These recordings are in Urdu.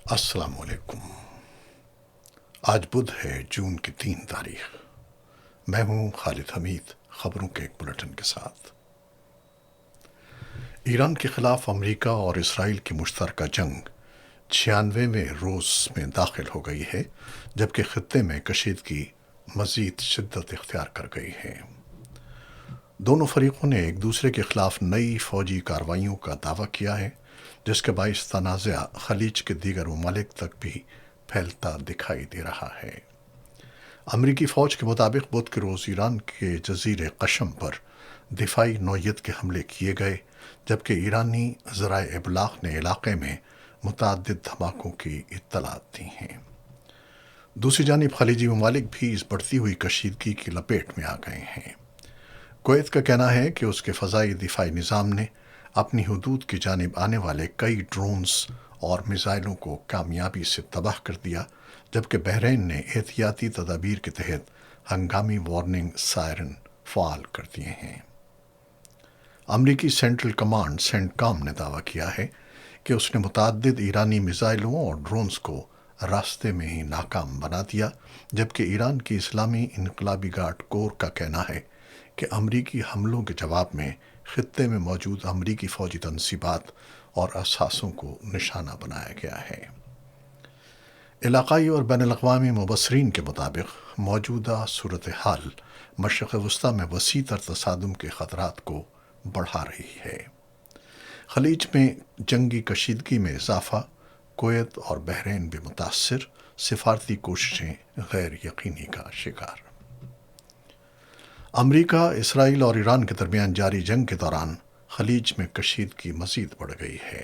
السلام علیکم۔ آج بدھ ہے، جون کی 3 تاریخ۔ میں ہوں خالد حمید، خبروں کے ایک بلٹن کے ساتھ۔ ایران کے خلاف امریکہ اور اسرائیل کی مشترکہ جنگ 96ویں روز میں داخل ہو گئی ہے، جبکہ خطے میں کشیدگی مزید شدت اختیار کر گئی ہے۔ دونوں فریقوں نے ایک دوسرے کے خلاف نئی فوجی کارروائیوں کا دعویٰ کیا ہے، جس کے باعث تنازع خلیج کے دیگر ممالک تک بھی پھیلتا دکھائی دے رہا ہے۔ امریکی فوج کے مطابق بدھ کے روز ایران کے جزیرے قشم پر دفاعی نوعیت کے حملے کیے گئے، جبکہ ایرانی ذرائع ابلاغ نے علاقے میں متعدد دھماکوں کی اطلاعات دی ہیں۔ دوسری جانب خلیجی ممالک بھی اس بڑھتی ہوئی کشیدگی کی لپیٹ میں آ گئے ہیں۔ کویت کا کہنا ہے کہ اس کے فضائی دفاعی نظام نے اپنی حدود کی جانب آنے والے کئی ڈرونز اور میزائلوں کو کامیابی سے تباہ کر دیا، جبکہ بحرین نے احتیاطی تدابیر کے تحت ہنگامی وارننگ سائرن فعال کر دیے ہیں۔ امریکی سینٹرل کمانڈ سینٹ کام نے دعویٰ کیا ہے کہ اس نے متعدد ایرانی میزائلوں اور ڈرونز کو راستے میں ہی ناکام بنا دیا، جبکہ ایران کی اسلامی انقلابی گارڈ کور کا کہنا ہے کہ امریکی حملوں کے جواب میں خطے میں موجود امریکی فوجی تنصیبات اور اثاثوں کو نشانہ بنایا گیا ہے۔ علاقائی اور بین الاقوامی مبصرین کے مطابق موجودہ صورتحال مشرق وسطیٰ میں وسیع تر تصادم کے خطرات کو بڑھا رہی ہے۔ خلیج میں جنگی کشیدگی میں اضافہ، کویت اور بحرین بھی متاثر، سفارتی کوششیں غیر یقینی کا شکار۔ امریکہ، اسرائیل اور ایران کے درمیان جاری جنگ کے دوران خلیج میں کشیدگی مزید بڑھ گئی ہے،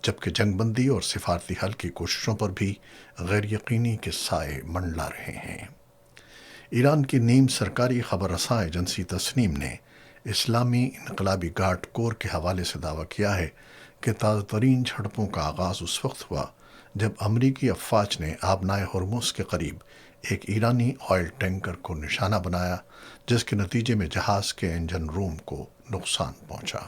جبکہ جنگ بندی اور سفارتی حل کی کوششوں پر بھی غیر یقینی کے سائے منڈلا رہے ہیں۔ ایران کی نیم سرکاری خبر رساں ایجنسی تسنیم نے اسلامی انقلابی گارڈ کور کے حوالے سے دعویٰ کیا ہے کہ تازہ ترین جھڑپوں کا آغاز اس وقت ہوا جب امریکی افواج نے آبنائے ہرمز کے قریب ایک ایرانی آئل ٹینکر کو نشانہ بنایا، جس کے نتیجے میں جہاز کے انجن روم کو نقصان پہنچا۔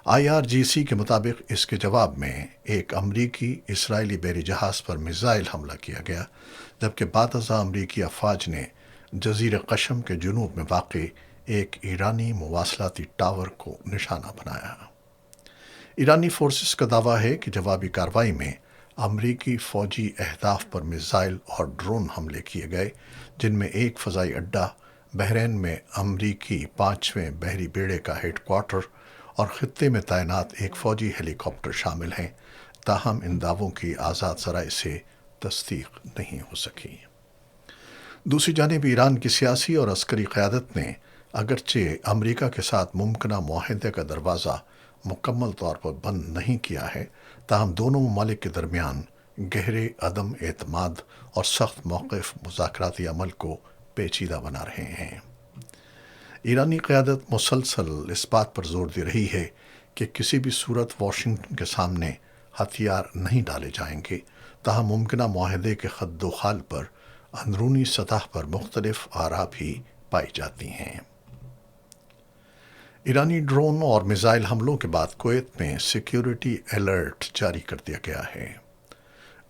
IRGC کے مطابق اس کے جواب میں ایک امریکی اسرائیلی بحری جہاز پر میزائل حملہ کیا گیا، جبکہ بعد ازاں امریکی افواج نے جزیرے قشم کے جنوب میں واقع ایک ایرانی مواصلاتی ٹاور کو نشانہ بنایا۔ ایرانی فورسز کا دعویٰ ہے کہ جوابی کارروائی میں امریکی فوجی اہداف پر میزائل اور ڈرون حملے کیے گئے، جن میں ایک فضائی اڈہ، بحرین میں امریکی 5ویں بحری بیڑے کا ہیڈ کوارٹر اور خطے میں تعینات ایک فوجی ہیلی کاپٹر شامل ہیں، تاہم ان دعووں کی آزاد ذرائع سے تصدیق نہیں ہو سکی۔ دوسری جانب ایران کی سیاسی اور عسکری قیادت نے اگرچہ امریکہ کے ساتھ ممکنہ معاہدے کا دروازہ مکمل طور پر بند نہیں کیا ہے، تاہم دونوں ممالک کے درمیان گہرے عدم اعتماد اور سخت موقف مذاکراتی عمل کو پیچیدہ بنا رہے ہیں۔ ایرانی قیادت مسلسل اس بات پر زور دے رہی ہے کہ کسی بھی صورت واشنگٹن کے سامنے ہتھیار نہیں ڈالے جائیں گے، تاہم ممکنہ معاہدے کے خد و خال پر اندرونی سطح پر مختلف آراء بھی پائی جاتی ہیں۔ ایرانی ڈرون اور میزائل حملوں کے بعد کویت میں سیکیورٹی الرٹ جاری کر دیا گیا ہے۔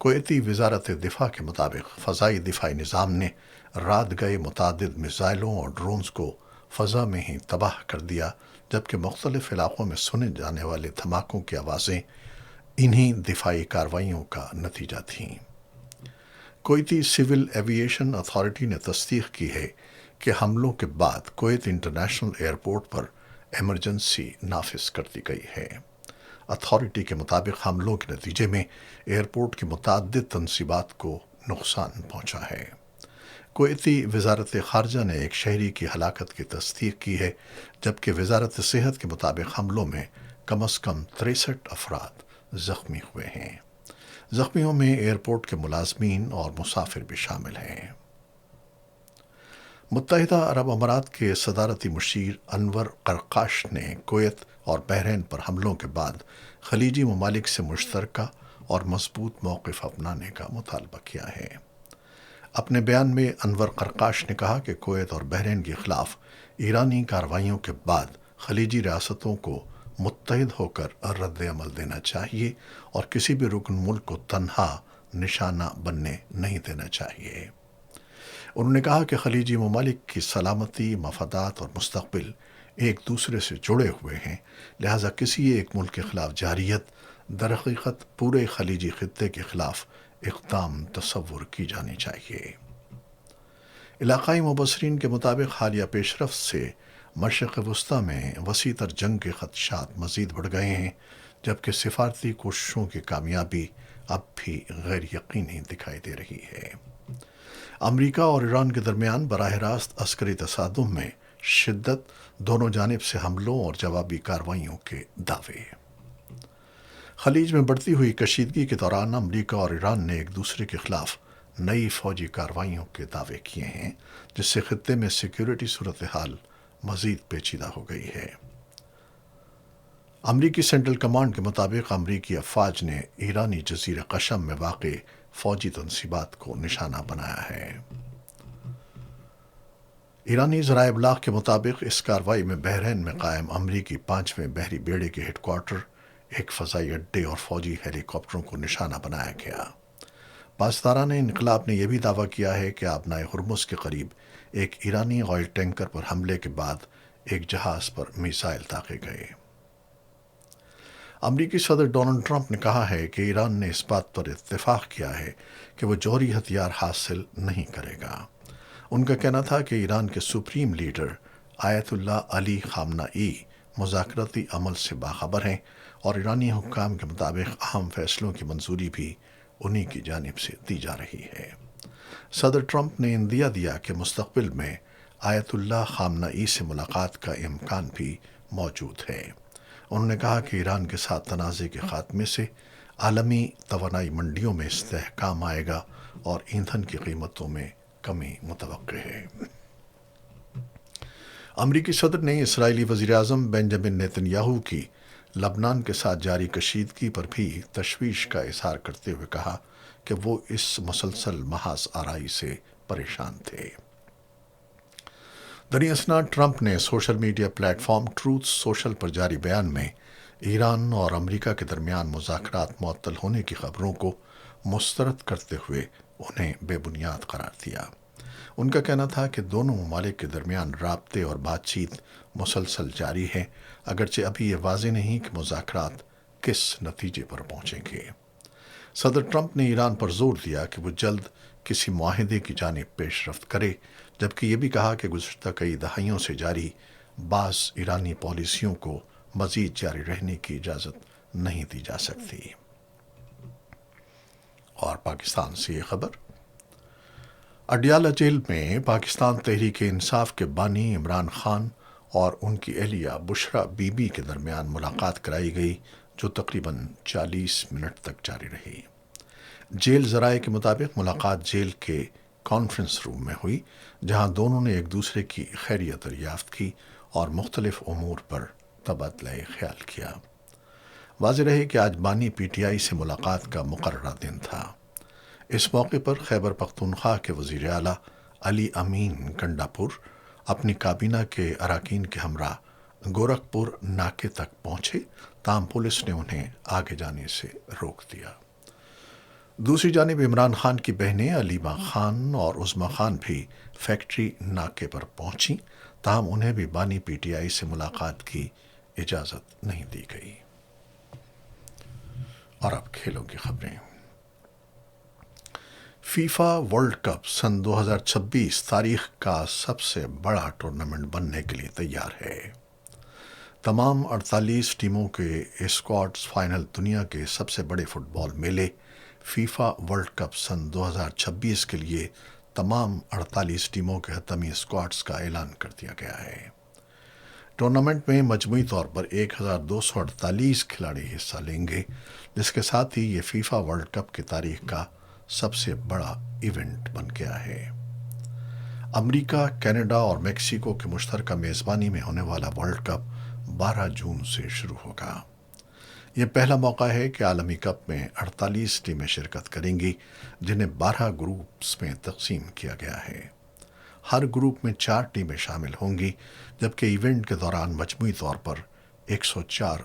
کویتی وزارت دفاع کے مطابق فضائی دفاعی نظام نے رات گئے متعدد میزائلوں اور ڈرونز کو فضا میں ہی تباہ کر دیا، جبکہ مختلف علاقوں میں سنے جانے والے دھماکوں کی آوازیں انہی دفاعی کارروائیوں کا نتیجہ تھیں۔ کویتی سول ایوییشن اتھارٹی نے تصدیق کی ہے کہ حملوں کے بعد کویت انٹرنیشنل ایئرپورٹ پر ایمرجنسی نافذ کر دی گئی ہے۔ اتھارٹی کے مطابق حملوں کے نتیجے میں ایئرپورٹ کی متعدد تنصیبات کو نقصان پہنچا ہے۔ کویتی وزارت خارجہ نے ایک شہری کی ہلاکت کی تصدیق کی ہے، جبکہ وزارت صحت کے مطابق حملوں میں کم از کم 63 افراد زخمی ہوئے ہیں۔ زخمیوں میں ایئرپورٹ کے ملازمین اور مسافر بھی شامل ہیں۔ متحدہ عرب امارات کے صدارتی مشیر انور قرقاش نے کویت اور بحرین پر حملوں کے بعد خلیجی ممالک سے مشترکہ اور مضبوط موقف اپنانے کا مطالبہ کیا ہے۔ اپنے بیان میں انور قرقاش نے کہا کہ کویت اور بحرین کے خلاف ایرانی کارروائیوں کے بعد خلیجی ریاستوں کو متحد ہو کر رد عمل دینا چاہیے اور کسی بھی رکن ملک کو تنہا نشانہ بننے نہیں دینا چاہیے۔ انہوں نے کہا کہ خلیجی ممالک کی سلامتی، مفادات اور مستقبل ایک دوسرے سے جڑے ہوئے ہیں، لہٰذا کسی ایک ملک کے خلاف جارحیت در حقیقت پورے خلیجی خطے کے خلاف اقدام تصور کی جانی چاہیے۔ علاقائی مبصرین کے مطابق حالیہ پیش رفت سے مشرق وسطیٰ میں وسیع تر جنگ کے خدشات مزید بڑھ گئے ہیں، جبکہ سفارتی کوششوں کی کامیابی اب بھی غیر یقینی دکھائی دے رہی ہے۔ امریکہ اور ایران کے درمیان براہ راست عسکری تصادم میں شدت، دونوں جانب سے حملوں اور جوابی کارروائیوں کے دعوے۔ خلیج میں بڑھتی ہوئی کشیدگی کے دوران امریکہ اور ایران نے ایک دوسرے کے خلاف نئی فوجی کارروائیوں کے دعوے کیے ہیں، جس سے خطے میں سیکیورٹی صورتحال مزید پیچیدہ ہو گئی ہے۔ امریکی سینٹرل کمانڈ کے مطابق امریکی افواج نے ایرانی جزیرہ قشم میں واقع فوجی تنصیبات کو نشانہ بنایا ہے۔ ایرانی ذرائع ابلاغ کے مطابق اس کارروائی میں بحرین میں قائم امریکی 5ویں بحری بیڑے کے ہیڈ کوارٹر، ایک فضائی اڈے اور فوجی ہیلی کاپٹروں کو نشانہ بنایا گیا۔ پاسداران انقلاب نے یہ بھی دعویٰ کیا ہے کہ آبنائے ہرمز کے قریب ایک ایرانی آئل ٹینکر پر حملے کے بعد ایک جہاز پر میزائل داغے گئے۔ امریکی صدر ڈونلڈ ٹرمپ نے کہا ہے کہ ایران نے اس بات پر اتفاق کیا ہے کہ وہ جوہری ہتھیار حاصل نہیں کرے گا۔ ان کا کہنا تھا کہ ایران کے سپریم لیڈر آیت اللہ علی خامنہ ای مذاکراتی عمل سے باخبر ہیں اور ایرانی حکام کے مطابق اہم فیصلوں کی منظوری بھی انہی کی جانب سے دی جا رہی ہے۔ صدر ٹرمپ نے اندیا دیا کہ مستقبل میں آیت اللہ خامنہ ای سے ملاقات کا امکان بھی موجود ہے۔ انہوں نے کہا کہ ایران کے ساتھ تنازع کے خاتمے سے عالمی توانائی منڈیوں میں استحکام آئے گا اور ایندھن کی قیمتوں میں کمی متوقع ہے۔ امریکی صدر نے اسرائیلی وزیر اعظم بنجامن نیتن یاہو کی لبنان کے ساتھ جاری کشیدگی پر بھی تشویش کا اظہار کرتے ہوئے کہا کہ وہ اس مسلسل محض آرائی سے پریشان تھے۔ دریں اثنا ٹرمپ نے social media platform Truth Social پر جاری بیان میں ایران اور امریکہ کے درمیان مذاکرات معطل ہونے کی خبروں کو مسترد کرتے ہوئے انہیں بے بنیاد قرار دیا۔ ان کا کہنا تھا کہ دونوں ممالک کے درمیان رابطے اور بات چیت مسلسل جاری ہے، اگرچہ ابھی یہ واضح نہیں کہ مذاکرات کس نتیجے پر پہنچیں گے۔ صدر ٹرمپ نے ایران پر زور دیا کہ وہ جلد کسی معاہدے کی جانب پیش رفت کرے، جبکہ یہ بھی کہا کہ گزشتہ کئی دہائیوں سے جاری بعض ایرانی پالیسیوں کو مزید جاری رہنے کی اجازت نہیں دی جا سکتی۔ اور پاکستان سے یہ خبر، اڈیالہ جیل میں پاکستان تحریک انصاف کے بانی عمران خان اور ان کی اہلیہ بشرا بی بی کے درمیان ملاقات کرائی گئی، جو تقریباً 40 منٹ تک جاری رہی۔ جیل ذرائع کے مطابق ملاقات جیل کے کانفرنس روم میں ہوئی، جہاں دونوں نے ایک دوسرے کی خیریت دریافت کی اور مختلف امور پر تبادلہ خیال کیا۔ واضح رہے کہ آج بانی پی ٹی آئی سے ملاقات کا مقررہ دن تھا۔ اس موقع پر خیبر پختونخوا کے وزیر اعلیٰ علی امین گنڈاپور اپنی کابینہ کے اراکین کے ہمراہ گورکھپور ناکے تک پہنچے، تاہم پولیس نے انہیں آگے جانے سے روک دیا۔ دوسری جانب عمران خان کی بہنیں علیمہ خان اور عظمیٰ خان بھی فیکٹری ناکے پر پہنچیں، تاہم انہیں بھی بانی پی ٹی آئی سے ملاقات کی اجازت نہیں دی گئی۔ اور اب کھیلوں کی خبریں۔ فیفا ورلڈ کپ سن 2026 تاریخ کا سب سے بڑا ٹورنامنٹ بننے کے لیے تیار ہے۔ تمام 48 ٹیموں کے اسکواڈز فائنل دنیا کے سب سے بڑے فٹ بال میلے فیفا ورلڈ کپ سن 2026 کے لیے تمام 48 ٹیموں کے حتمی اسکواڈز کا اعلان کر دیا گیا ہے۔ ٹورنامنٹ میں مجموعی طور پر 1248 کھلاڑی حصہ لیں گے، جس کے ساتھ ہی یہ فیفا ورلڈ کپ کی تاریخ کا سب سے بڑا ایونٹ بن گیا ہے۔ امریکہ، کینیڈا اور میکسیکو کی مشترکہ میزبانی میں ہونے والا ورلڈ کپ 12 جون سے شروع ہوگا۔ یہ پہلا موقع ہے کہ عالمی کپ میں 48 ٹیمیں شرکت کریں گی، جنہیں 12 گروپس میں تقسیم کیا گیا ہے۔ ہر گروپ میں 4 ٹیمیں شامل ہوں گی، جبکہ ایونٹ کے دوران مجموعی طور پر 104